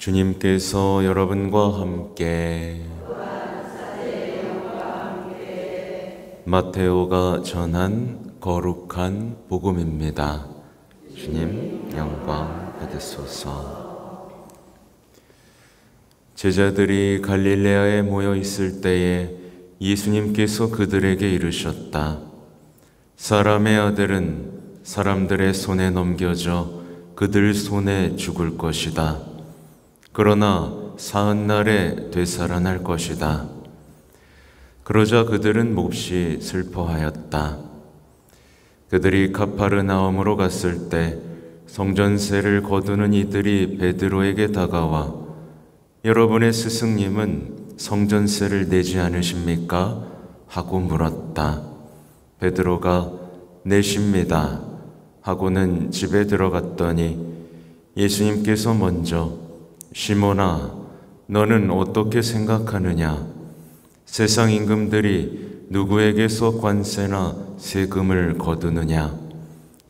주님께서 여러분과 함께 마테오가 전한 거룩한 복음입니다. 주님 영광 받으소서. 제자들이 갈릴레아에 모여 있을 때에 예수님께서 그들에게 이르셨다. 사람의 아들은 사람들의 손에 넘겨져 그들 손에 죽을 것이다. 그러나 사흔날에 되살아날 것이다. 그러자 그들은 몹시 슬퍼하였다. 그들이 가파르나움으로 갔을 때 성전세를 거두는 이들이 베드로에게 다가와 여러분의 스승님은 성전세를 내지 않으십니까? 하고 물었다. 베드로가 내십니다 하고는 집에 들어갔더니 예수님께서 먼저 시몬아, 너는 어떻게 생각하느냐? 세상 임금들이 누구에게서 관세나 세금을 거두느냐?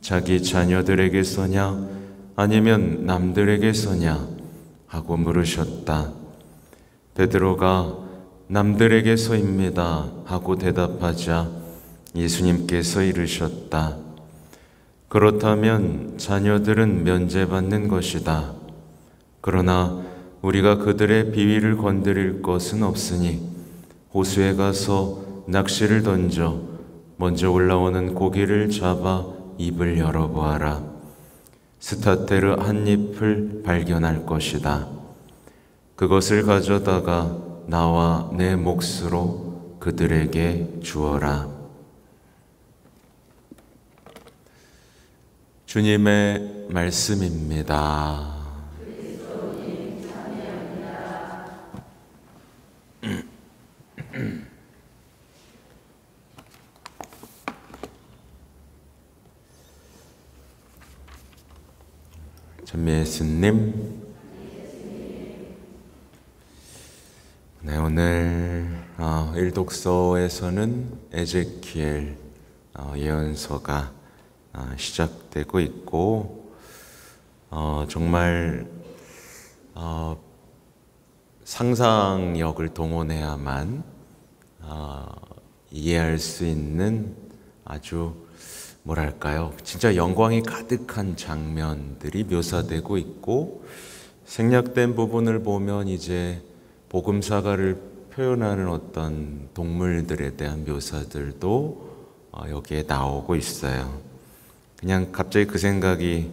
자기 자녀들에게서냐? 아니면 남들에게서냐? 하고 물으셨다. 베드로가 남들에게서입니다 하고 대답하자 예수님께서 이르셨다. 그렇다면 자녀들은 면제받는 것이다. 그러나 우리가 그들의 비위를 건드릴 것은 없으니 호수에 가서 낚시를 던져 먼저 올라오는 고기를 잡아 입을 열어보아라. 스타테르 한 잎을 발견할 것이다. 그것을 가져다가 나와 내 몫으로 그들에게 주어라. 주님의 말씀입니다. 전미애 스님, 네, 오늘 일독서에서는 에제키엘 예언서가 시작되고 있고 정말 상상력을 동원해야만 이해할 수 있는 아주 뭐랄까요, 진짜 영광이 가득한 장면들이 묘사되고 있고, 생략된 부분을 보면 이제 복음사가를 표현하는 어떤 동물들에 대한 묘사들도 여기에 나오고 있어요. 그냥 갑자기 그 생각이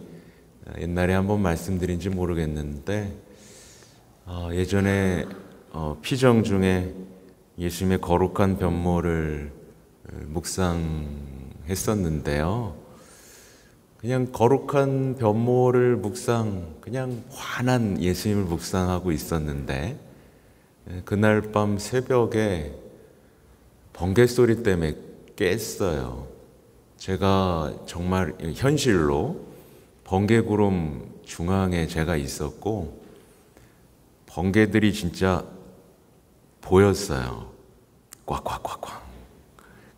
옛날에 한번 말씀드린지 모르겠는데 예전에 피정 중에 예수님의 거룩한 변모를 묵상했었는데요. 그냥 거룩한 변모를 그냥 환한 예수님을 묵상하고 있었는데 그날 밤 새벽에 번개 소리 때문에 깼어요. 제가 정말 현실로 번개구름 중앙에 제가 있었고 번개들이 진짜 보였어요. 꽉꽉꽉꽉.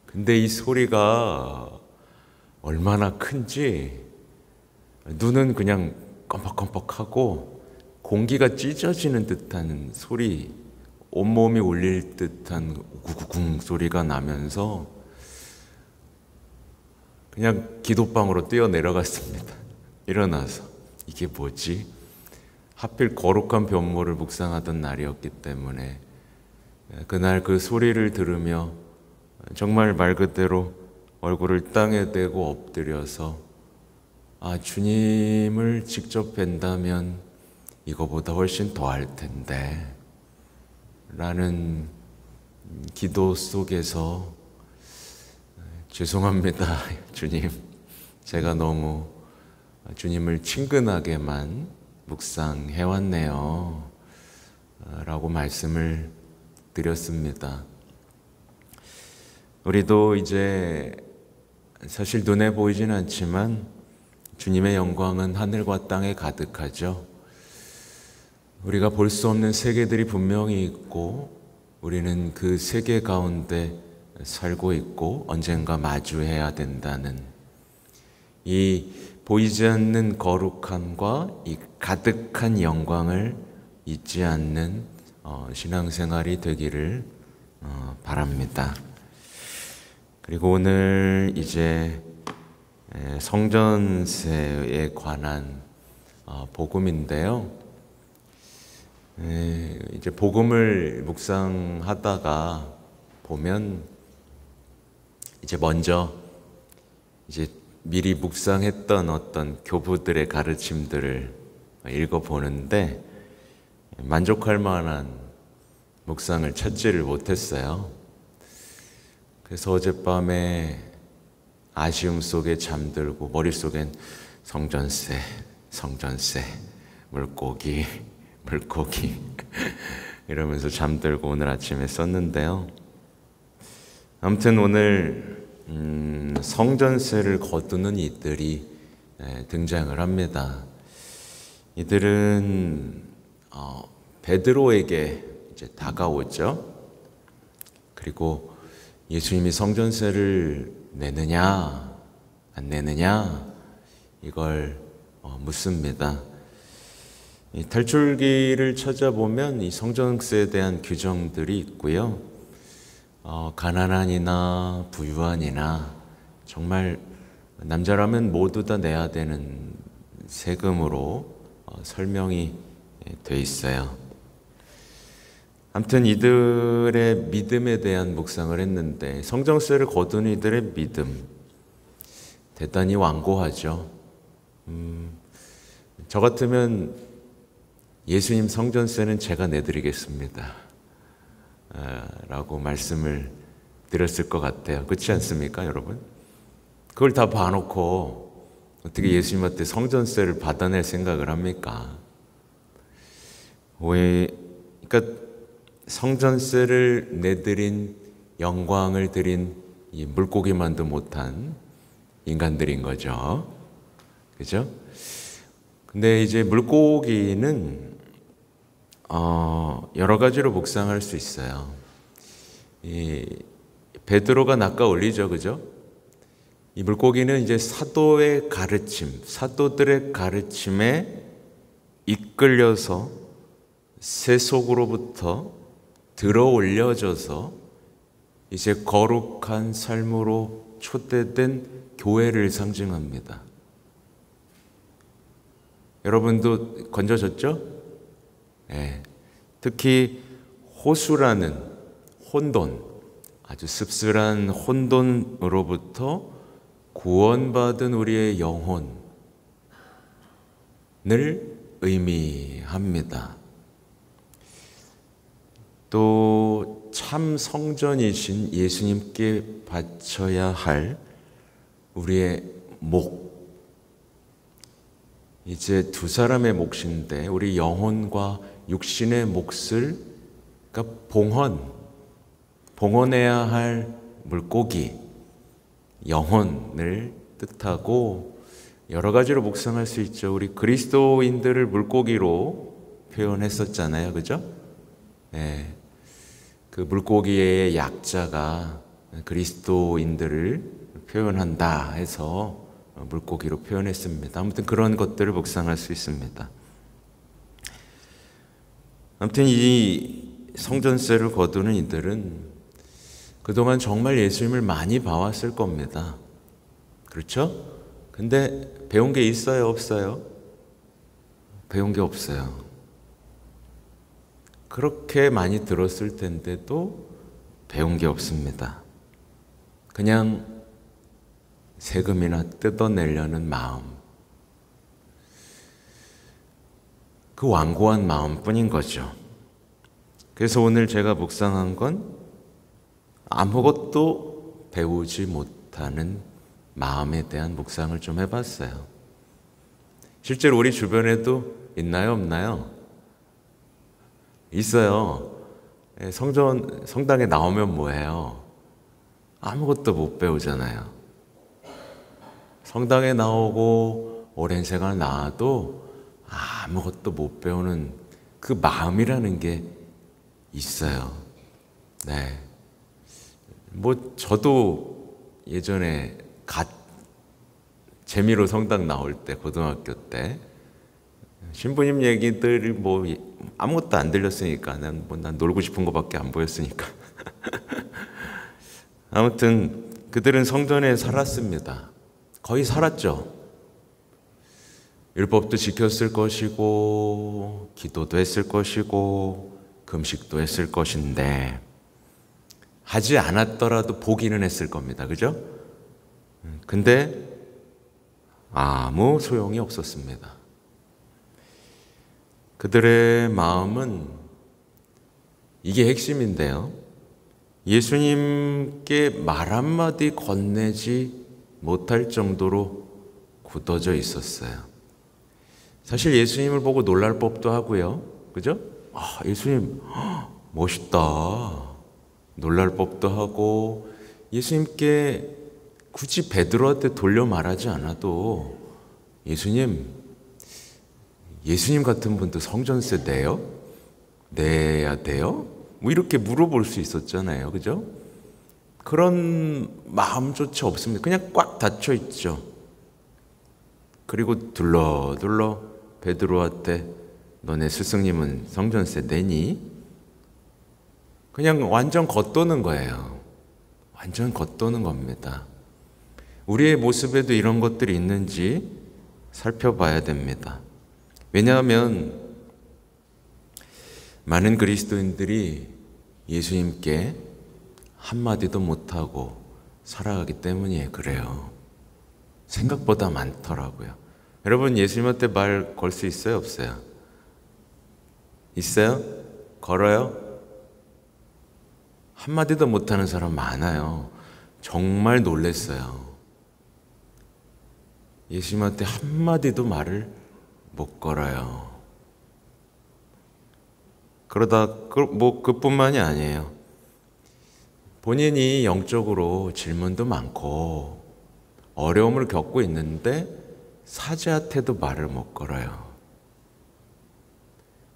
근데 이 소리가 얼마나 큰지 눈은 그냥 껌뻑껌뻑하고 공기가 찢어지는 듯한 소리, 온몸이 울릴 듯한 구구궁 소리가 나면서 그냥 기도방으로 뛰어내려갔습니다. 일어나서 이게 뭐지? 하필 거룩한 변모를 묵상하던 날이었기 때문에 그날 그 소리를 들으며 정말 말 그대로 얼굴을 땅에 대고 엎드려서 주님을 직접 뵌다면 이거보다 훨씬 더 할 텐데 라는 기도 속에서 죄송합니다 주님, 제가 너무 주님을 친근하게만 묵상해왔네요 라고 말씀을 드렸습니다. 우리도 이제 사실 눈에 보이진 않지만 주님의 영광은 하늘과 땅에 가득하죠. 우리가 볼 수 없는 세계들이 분명히 있고 우리는 그 세계 가운데 살고 있고 언젠가 마주해야 된다는 이 보이지 않는 거룩함과 이 가득한 영광을 잊지 않는 신앙생활이 되기를 바랍니다. 그리고 오늘 이제 성전세에 관한 복음인데요. 이제 복음을 묵상하다가 보면 이제 먼저 이제 미리 묵상했던 어떤 교부들의 가르침들을 읽어보는데 만족할 만한 묵상을 찾지를 못했어요. 그래서 어젯밤에 아쉬움 속에 잠들고 머릿속엔 성전세, 성전세, 물고기, 물고기 이러면서 잠들고 오늘 아침에 썼는데요. 아무튼 오늘 성전세를 거두는 이들이 등장을 합니다. 이들은 베드로에게 이제 다가오죠. 그리고 예수님이 성전세를 내느냐 안 내느냐 이걸 묻습니다. 이 탈출기를 찾아보면 이 성전세에 대한 규정들이 있고요. 가난한이나 부유한이나 정말 남자라면 모두 다 내야 되는 세금으로 설명이 돼 있어요. 아무튼 이들의 믿음에 대한 묵상을 했는데 성전세를 거두는 이들의 믿음 대단히 완고하죠. 저 같으면 예수님 성전세는 제가 내드리겠습니다 라고 말씀을 드렸을 것 같아요. 그렇지 않습니까, 여러분? 그걸 다 봐놓고 어떻게 예수님한테 성전세를 받아낼 생각을 합니까? 그러니까 성전세를 내드린 영광을 드린 이 물고기만도 못한 인간들인 거죠. 그죠? 근데 이제 물고기는 여러 가지로 묵상할 수 있어요. 이 베드로가 낚아 올리죠, 그죠? 이 물고기는 이제 사도의 가르침, 사도들의 가르침에 이끌려서 새 속으로부터 들어 올려져서 이제 거룩한 삶으로 초대된 교회를 상징합니다. 여러분도 건져졌죠? 네. 특히 호수라는 혼돈, 아주 씁쓸한 혼돈으로부터 구원받은 우리의 영혼을 의미합니다. 또 참 성전이신 예수님께 바쳐야 할 우리의 목, 이제 두 사람의 몫인데 우리 영혼과 육신의 몫을 그러니까 봉헌해야 할 물고기, 영혼을 뜻하고 여러 가지로 묵상할 수 있죠. 우리 그리스도인들을 물고기로 표현했었잖아요, 그죠? 네. 그 물고기의 약자가 그리스도인들을 표현한다 해서 물고기로 표현했습니다. 아무튼 그런 것들을 묵상할 수 있습니다. 아무튼 이 성전세를 거두는 이들은 그동안 정말 예수님을 많이 봐왔을 겁니다. 그렇죠? 근데 배운 게 있어요, 없어요? 배운 게 없어요. 그렇게 많이 들었을 텐데도 배운 게 없습니다. 그냥 세금이나 뜯어내려는 마음, 그 완고한 마음뿐인 거죠. 그래서 오늘 제가 묵상한 건 아무것도 배우지 못하는 마음에 대한 묵상을 좀 해봤어요. 실제로 우리 주변에도 있나요, 없나요? 있어요. 성당에 나오면 뭐해요? 아무것도 못 배우잖아요. 성당에 나오고 오랜 시간 나와도 아무것도 못 배우는 그 마음이라는 게 있어요. 네. 뭐 저도 예전에 재미로 성당 나올 때 고등학교 때 신부님 얘기들 뭐 아무것도 안 들렸으니까 난 놀고 싶은 것밖에 안 보였으니까. 아무튼 그들은 성전에 살았습니다. 거의 살았죠. 율법도 지켰을 것이고 기도도 했을 것이고 금식도 했을 것인데 하지 않았더라도 보기는 했을 겁니다. 그죠? 근데 아무 소용이 없었습니다. 그들의 마음은 이게 핵심인데요. 예수님께 말 한마디 건네지 못할 정도로 굳어져 있었어요. 사실 예수님을 보고 놀랄 법도 하고요. 그죠? 예수님 멋있다. 놀랄 법도 하고 예수님께 굳이 베드로한테 돌려 말하지 않아도 예수님 같은 분도 성전세 내요? 내야 돼요? 뭐 이렇게 물어볼 수 있었잖아요. 그죠? 그런 마음조차 없습니다. 그냥 꽉 닫혀 있죠. 그리고 둘러 베드로한테 너네 스승님은 성전세 내니? 그냥 완전 겉도는 거예요. 완전 겉도는 겁니다. 우리의 모습에도 이런 것들이 있는지 살펴봐야 됩니다. 왜냐하면 많은 그리스도인들이 예수님께 한마디도 못하고 살아가기 때문이에요. 그래요. 생각보다 많더라고요. 여러분 예수님한테 말 걸 수 있어요? 없어요? 있어요? 걸어요? 한마디도 못하는 사람 많아요. 정말 놀랬어요. 예수님한테 한마디도 말을 못 걸어요. 그러다 그뿐만이 아니에요. 본인이 영적으로 질문도 많고 어려움을 겪고 있는데 사제한테도 말을 못 걸어요.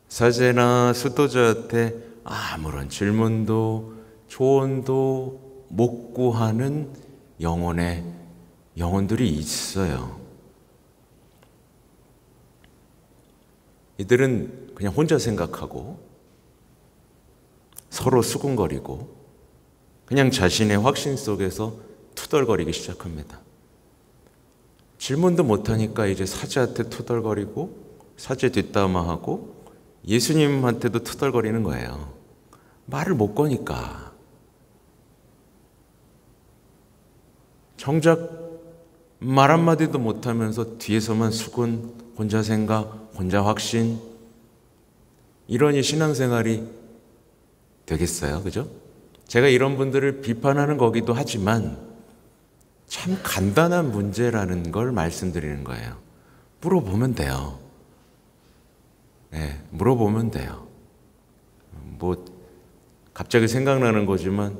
사제나 수도자한테 아무런 질문도 조언도 못 구하는 영혼들이 있어요. 이들은 그냥 혼자 생각하고 서로 수군거리고 그냥 자신의 확신 속에서 투덜거리기 시작합니다. 질문도 못하니까 이제 사제한테 투덜거리고 사제 뒷담화하고 예수님한테도 투덜거리는 거예요. 말을 못 거니까. 정작 말 한마디도 못하면서 뒤에서만 수군, 혼자 생각, 혼자 확신, 이러니 신앙생활이 되겠어요? 그죠? 제가 이런 분들을 비판하는 거기도 하지만 참 간단한 문제라는 걸 말씀드리는 거예요. 물어보면 돼요. 네, 물어보면 돼요. 갑자기 생각나는 거지만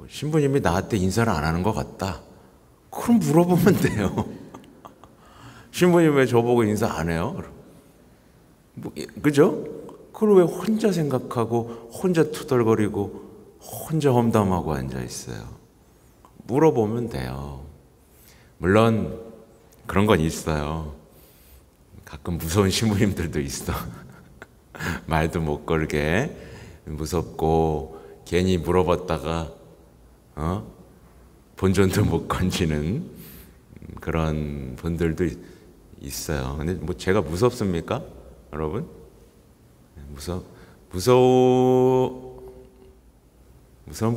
신부님이 나한테 인사를 안 하는 것 같다. 그럼 물어보면 돼요. 신부님 왜 저보고 인사 안 해요? 그죠? 그걸 왜 혼자 생각하고 혼자 투덜거리고 혼자 험담하고 앉아 있어요? 물어보면 돼요. 물론 그런 건 있어요. 가끔 무서운 신부님들도 있어. 말도 못 걸게 무섭고 괜히 물어봤다가 본전도 못 건지는 그런 분들도 있어요. 근데 제가 무섭습니까? 여러분? 무서운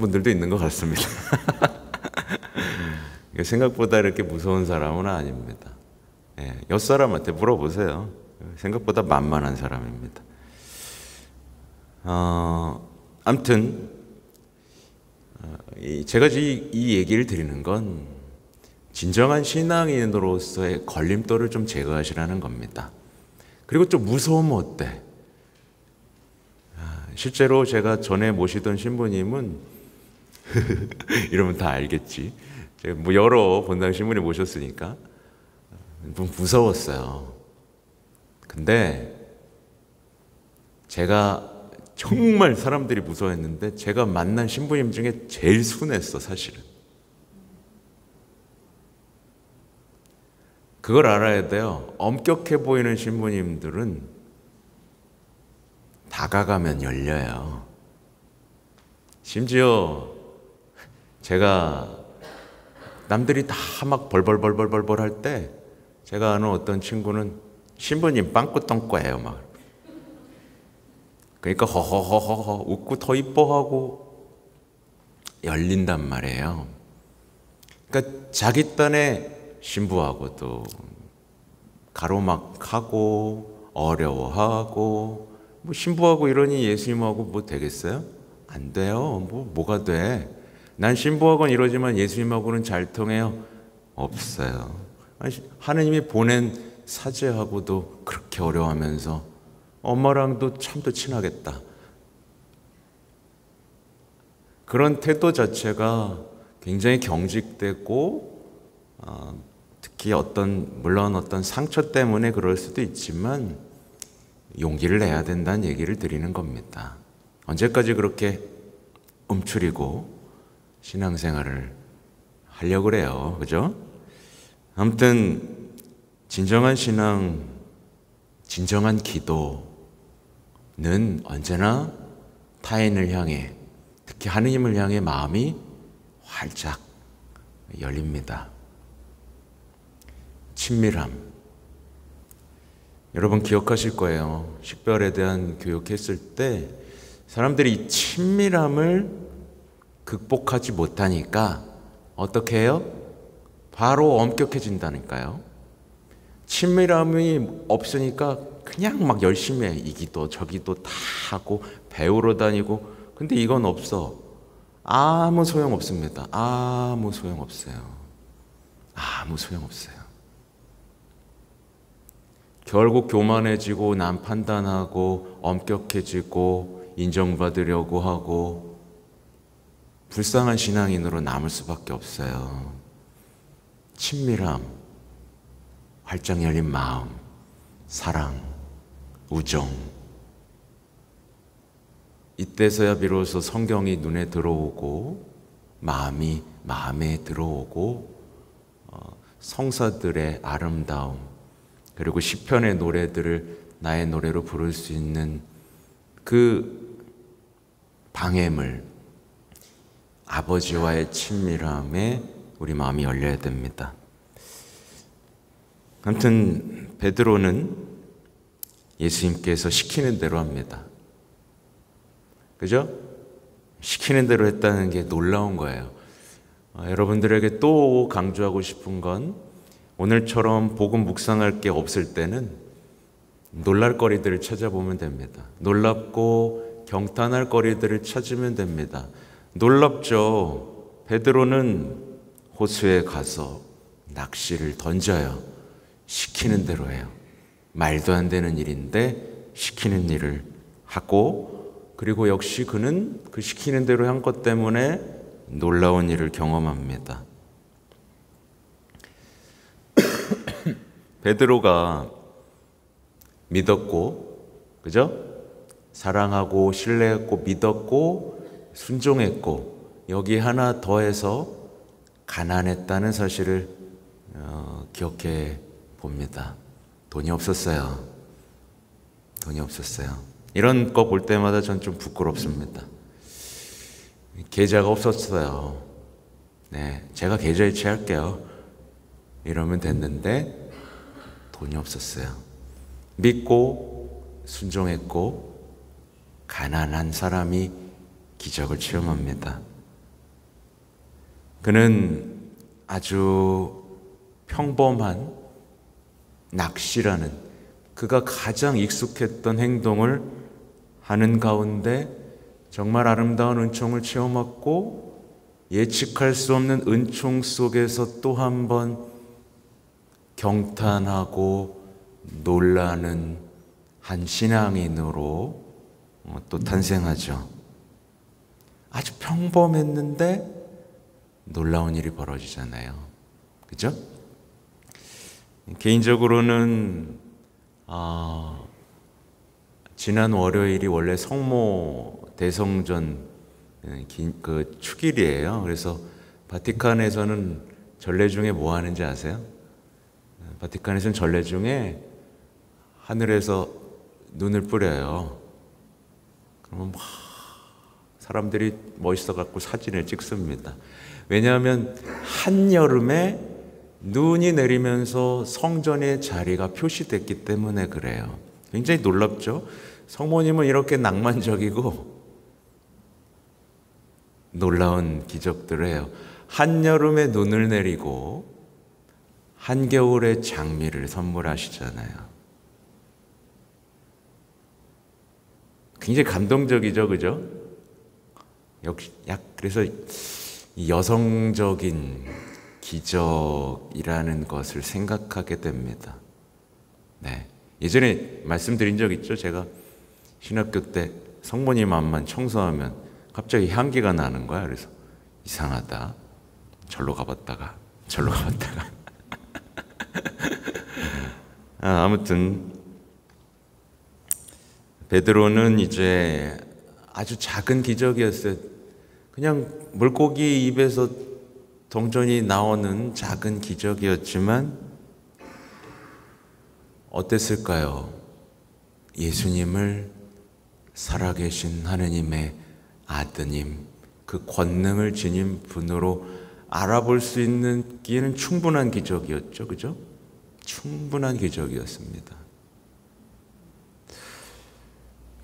분들도 있는 것 같습니다. 생각보다 이렇게 무서운 사람은 아닙니다. 옆 사람한테 물어보세요. 생각보다 만만한 사람입니다. 아무튼 제가 이 얘기를 드리는 건 진정한 신앙인으로서의 걸림돌을 좀 제거하시라는 겁니다. 그리고 좀 무서우면 어때? 실제로 제가 전에 모시던 신부님은 이러면 다 알겠지. 제가 여러 본당 신부님 모셨으니까 무서웠어요. 근데 제가 정말 사람들이 무서워했는데 제가 만난 신부님 중에 제일 순했어, 사실은. 그걸 알아야 돼요. 엄격해 보이는 신부님들은 다가가면 열려요. 심지어 제가 남들이 다 막 벌벌벌벌벌벌 할 때 제가 아는 어떤 친구는 신부님 빵꾸똥꼬예요 막. 그러니까 허허허허 웃고 더 이뻐하고 열린단 말이에요. 그러니까 자기 딴에 신부하고도 가로막하고 어려워하고 뭐 신부하고 이러니 예수님하고 뭐 되겠어요? 안 돼요. 뭐가 돼? 난 신부하고는 이러지만 예수님하고는 잘 통해요? 없어요. 하느님이 보낸 사제하고도 그렇게 어려워하면서 엄마랑도 참 더 친하겠다. 그런 태도 자체가 굉장히 경직되고 특히 물론 어떤 상처 때문에 그럴 수도 있지만 용기를 내야 된다는 얘기를 드리는 겁니다. 언제까지 그렇게 움츠리고 신앙생활을 하려고 그래요. 그죠? 아무튼 진정한 신앙, 진정한 기도는 언제나 타인을 향해, 특히 하느님을 향해 마음이 활짝 열립니다. 친밀함. 여러분 기억하실 거예요. 식별에 대한 교육했을 때 사람들이 이 친밀함을 극복하지 못하니까 어떻게 해요? 바로 엄격해진다니까요. 친밀함이 없으니까 그냥 막 열심히 해. 이 기도 저 기도 다 하고 배우러 다니고. 근데 이건 없어. 아무 소용없습니다. 아무 소용없어요. 아무 소용없어요. 결국 교만해지고 남 판단하고 엄격해지고 인정받으려고 하고 불쌍한 신앙인으로 남을 수밖에 없어요. 친밀함, 활짝 열린 마음, 사랑, 우정. 이때서야 비로소 성경이 눈에 들어오고 마음에 들어오고 성사들의 아름다움 그리고 시편의 노래들을 나의 노래로 부를 수 있는 그 방해물, 아버지와의 친밀함에 우리 마음이 열려야 됩니다. 아무튼 베드로는 예수님께서 시키는 대로 합니다. 그죠? 시키는 대로 했다는 게 놀라운 거예요. 여러분들에게 또 강조하고 싶은 건 오늘처럼 복음 묵상할 게 없을 때는 놀랄 거리들을 찾아보면 됩니다. 놀랍고 경탄할 거리들을 찾으면 됩니다. 놀랍죠. 베드로는 호수에 가서 낚시를 던져요. 시키는 대로 해요. 말도 안 되는 일인데 시키는 일을 하고, 그리고 역시 그는 그 시키는 대로 한 것 때문에 놀라운 일을 경험합니다. 베드로가 믿었고, 그죠? 사랑하고 신뢰했고 믿었고 순종했고 여기 하나 더해서 가난했다는 사실을 기억해 봅니다. 돈이 없었어요. 돈이 없었어요. 이런 거 볼 때마다 전 좀 부끄럽습니다. 계좌가 없었어요. 네, 제가 계좌 이체할게요. 이러면 됐는데 돈이 없었어요. 믿고 순종했고 가난한 사람이 기적을 체험합니다. 그는 아주 평범한 낚시라는 그가 가장 익숙했던 행동을 하는 가운데 정말 아름다운 은총을 체험했고 예측할 수 없는 은총 속에서 또 한 번 경탄하고 놀라는 한 신앙인으로 또 탄생하죠. 아주 평범했는데 놀라운 일이 벌어지잖아요. 그죠? 개인적으로는 지난 월요일이 원래 성모 대성전 그 축일이에요. 그래서 바티칸에서는 전례 중에 뭐 하는지 아세요? 바티칸에서는 전례 중에 하늘에서 눈을 뿌려요. 그러면 막 사람들이 멋있어 갖고 사진을 찍습니다. 왜냐하면 한여름에 눈이 내리면서 성전의 자리가 표시됐기 때문에 그래요. 굉장히 놀랍죠? 성모님은 이렇게 낭만적이고 놀라운 기적들을 해요. 한여름에 눈을 내리고 한겨울에 장미를 선물하시잖아요. 굉장히 감동적이죠, 그죠? 역시 그래서 이 여성적인 기적이라는 것을 생각하게 됩니다. 네. 예전에 말씀드린 적 있죠? 제가 신학교 때 성모님 앞만 청소하면 갑자기 향기가 나는 거야. 그래서 이상하다. 절로 가봤다가 아무튼 베드로는 이제 아주 작은 기적이었어요. 그냥 물고기 입에서 동전이 나오는 작은 기적이었지만 어땠을까요? 예수님을 살아계신 하느님의 아드님, 그 권능을 지닌 분으로 알아볼 수 있는 기회는 충분한 기적이었죠. 그죠? 충분한 기적이었습니다.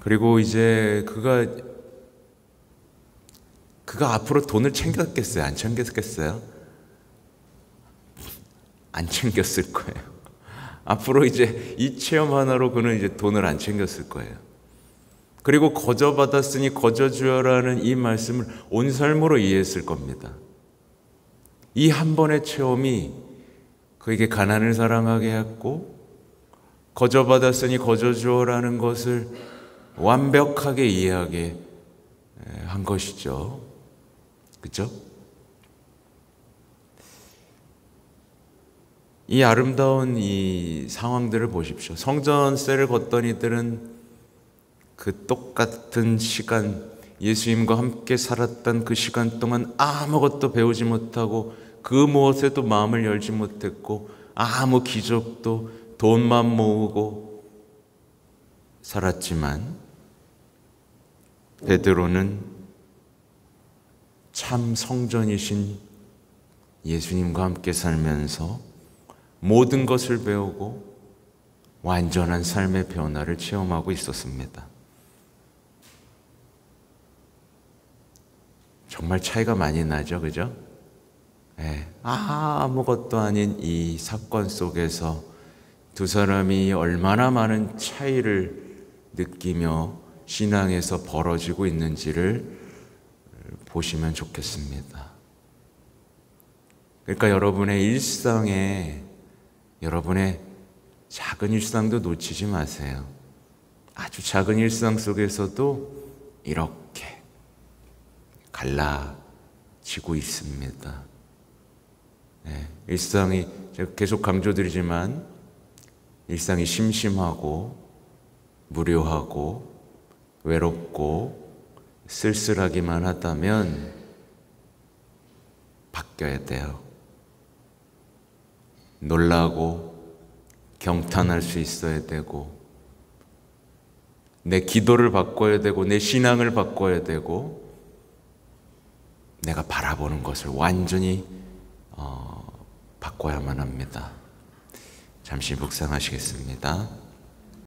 그리고 이제 그가 앞으로 돈을 챙겼겠어요? 안 챙겼겠어요? 안 챙겼을 거예요. 앞으로 이제 이 체험 하나로 그는 이제 돈을 안 챙겼을 거예요. 그리고 거저 받았으니 거저 주어라는 이 말씀을 온 삶으로 이해했을 겁니다. 이 한 번의 체험이 그에게 가난을 사랑하게 했고, 거저 받았으니 거저 주어라는 것을 완벽하게 이해하게 한 것이죠. 그렇죠? 이 아름다운 이 상황들을 보십시오. 성전세를 걷던 이들은 그 똑같은 시간, 예수님과 함께 살았던 그 시간 동안 아무것도 배우지 못하고 그 무엇에도 마음을 열지 못했고 아무 기적도 돈만 모으고 살았지만 베드로는 참 성전이신 예수님과 함께 살면서 모든 것을 배우고 완전한 삶의 변화를 체험하고 있었습니다. 정말 차이가 많이 나죠, 그죠? 네. 아무것도 아닌 이 사건 속에서 두 사람이 얼마나 많은 차이를 느끼며 신앙에서 벌어지고 있는지를 보시면 좋겠습니다. 그러니까 여러분의 일상에, 여러분의 작은 일상도 놓치지 마세요. 아주 작은 일상 속에서도 이렇게 갈라지고 있습니다. 네, 일상이, 제가 계속 강조드리지만 일상이 심심하고 무료하고 외롭고 쓸쓸하기만 하다면 바뀌어야 돼요. 놀라고 경탄할 수 있어야 되고 내 기도를 바꿔야 되고 내 신앙을 바꿔야 되고 내가 바라보는 것을 완전히 바꿔야만 합니다. 잠시 묵상하시겠습니다.